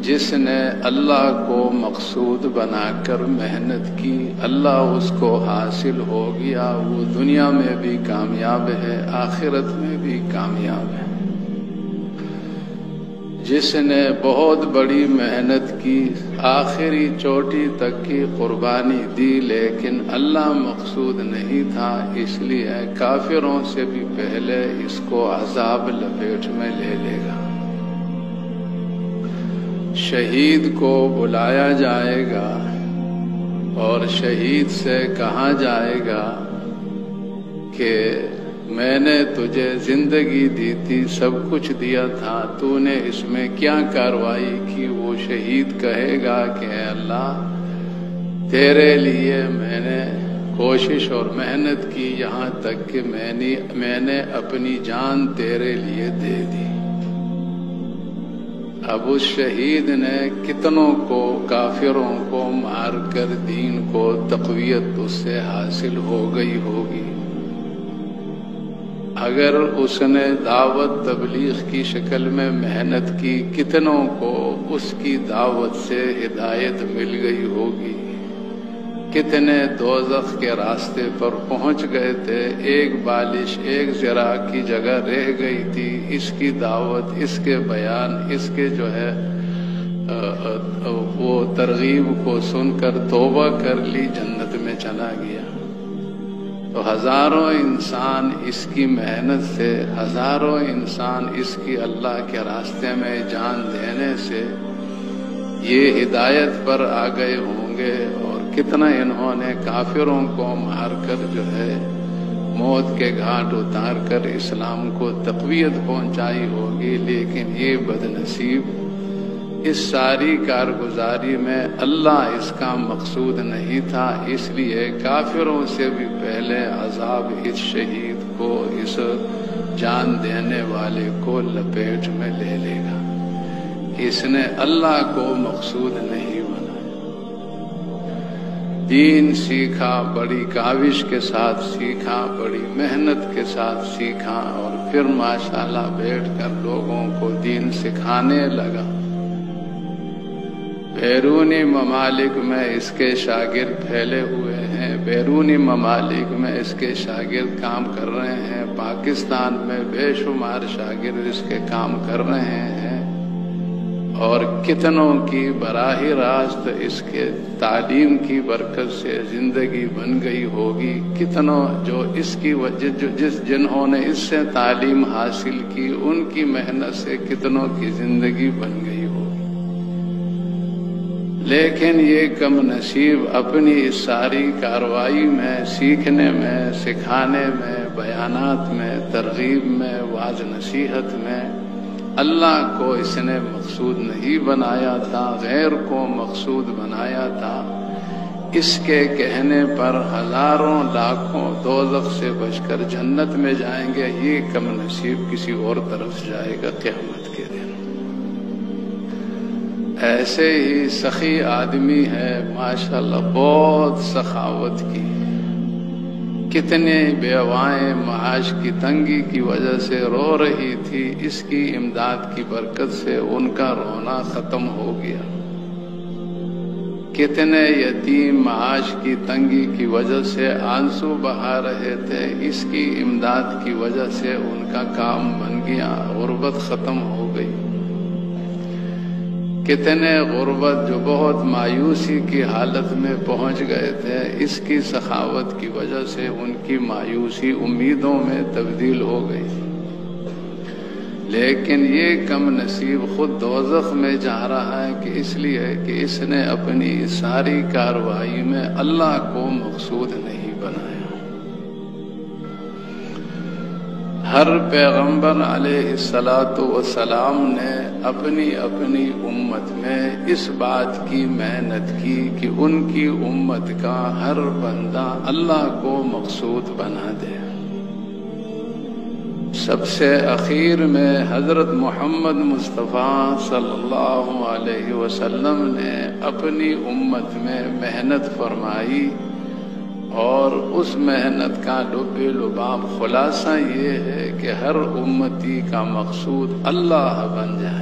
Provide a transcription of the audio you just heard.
جس نے اللہ کو مقصود بنا کر محنت کی، اللہ اس کو حاصل ہو گیا، وہ دنیا میں بھی کامیاب ہے، آخرت میں بھی کامیاب ہے۔ جس نے بہت بڑی محنت کی، آخری چوٹی تک کی قربانی دی، لیکن اللہ مقصود نہیں تھا، اس لیے کافروں سے بھی پہلے اس کو عذاب لپیٹ میں لے لے گا۔ شہید کو بلایا جائے گا اور شہید سے کہا جائے گا کہ میں نے تجھے زندگی دی تھی، سب کچھ دیا تھا، تو نے اس میں کیا کارروائی کی؟ وہ شہید کہے گا کہ اے اللہ، تیرے لیے میں نے کوشش اور محنت کی، یہاں تک کہ میں نے اپنی جان تیرے لیے دے دی۔ اب اس شہید نے کتنوں کو، کافروں کو مار کر دین کو تقویت اس سے حاصل ہو گئی ہوگی۔ اگر اس نے دعوت تبلیغ کی شکل میں محنت کی، کتنوں کو اس کی دعوت سے ہدایت مل گئی ہوگی۔ کتنے دوزخ کے راستے پر پہنچ گئے تھے، ایک بالش ایک ذرا کی جگہ رہ گئی تھی، اس کی دعوت، اس کے بیان، اس کے جو ہے وہ ترغیب کو سن کر توبہ کر لی، جنت میں چلا گیا۔ تو ہزاروں انسان اس کی محنت سے، ہزاروں انسان اس کی اللہ کے راستے میں جان دینے سے یہ ہدایت پر آ گئے ہوں گے، اور کتنا انہوں نے کافروں کو مار کر جو ہے موت کے گھاٹ اتار کر اسلام کو تقویت پہنچائی ہوگی۔ لیکن یہ بد نصیب، اس ساری کارگزاری میں اللہ اس کا مقصود نہیں تھا، اس لیے کافروں سے بھی پہلے عذاب اس شہید کو، اس جان دینے والے کو لپیٹ میں لے لے گا۔ اس نے اللہ کو مقصود نہیں بنایا۔ دین سیکھا، بڑی کاوش کے ساتھ سیکھا، بڑی محنت کے ساتھ سیکھا، اور پھر ماشاءاللہ بیٹھ کر لوگوں کو دین سکھانے لگا۔ بیرونی ممالک میں اس کے شاگرد پھیلے ہوئے ہیں، بیرونی ممالک میں اس کے شاگرد کام کر رہے ہیں، پاکستان میں بے شمار شاگرد اس کے کام کر رہے ہیں، اور کتنوں کی براہ راست اس کے تعلیم کی برکت سے زندگی بن گئی ہوگی، کتنوں جو اس کی وجہ جنہوں نے اس سے تعلیم حاصل کی، ان کی محنت سے کتنوں کی زندگی بن گئی ہوگی۔ لیکن یہ کم نصیب اپنی اس ساری کارروائی میں، سیکھنے میں، سکھانے میں، بیانات میں، ترغیب میں، واعظ نصیحت میں، اللہ کو اس نے مقصود نہیں بنایا تھا، غیر کو مقصود بنایا تھا۔ اس کے کہنے پر ہزاروں لاکھوں دوزخ سے بچ کر جنت میں جائیں گے، یہ کم نصیب کسی اور طرف جائے گا قیامت کے دن۔ ایسے ہی سخی آدمی ہے ماشاءاللہ، بہت سخاوت کی، کتنے بیوائیں معاش کی تنگی کی وجہ سے رو رہی تھی، اس کی امداد کی برکت سے ان کا رونا ختم ہو گیا۔ کتنے یتیم معاش کی تنگی کی وجہ سے آنسو بہا رہے تھے، اس کی امداد کی وجہ سے ان کا کام بن گیا، غربت ختم ہو گئی۔ کتنے غربت جو بہت مایوسی کی حالت میں پہنچ گئے تھے، اس کی سخاوت کی وجہ سے ان کی مایوسی امیدوں میں تبدیل ہو گئی۔ لیکن یہ کم نصیب خود دوزخ میں جا رہا ہے کہ اس لیے کہ اس نے اپنی ساری کارروائی میں اللہ کو مقصود نہیں بنایا۔ ہر پیغمبر علیہ السلام نے اپنی امت میں اس بات کی محنت کی کہ ان کی امت کا ہر بندہ اللہ کو مقصود بنا دے۔ سب سے اخیر میں حضرت محمد مصطفیٰ صلی اللہ علیہ وسلم نے اپنی امت میں محنت فرمائی، اور اس محنت کا لب لباب خلاصہ یہ ہے کہ ہر امتی کا مقصود اللہ بن جائے۔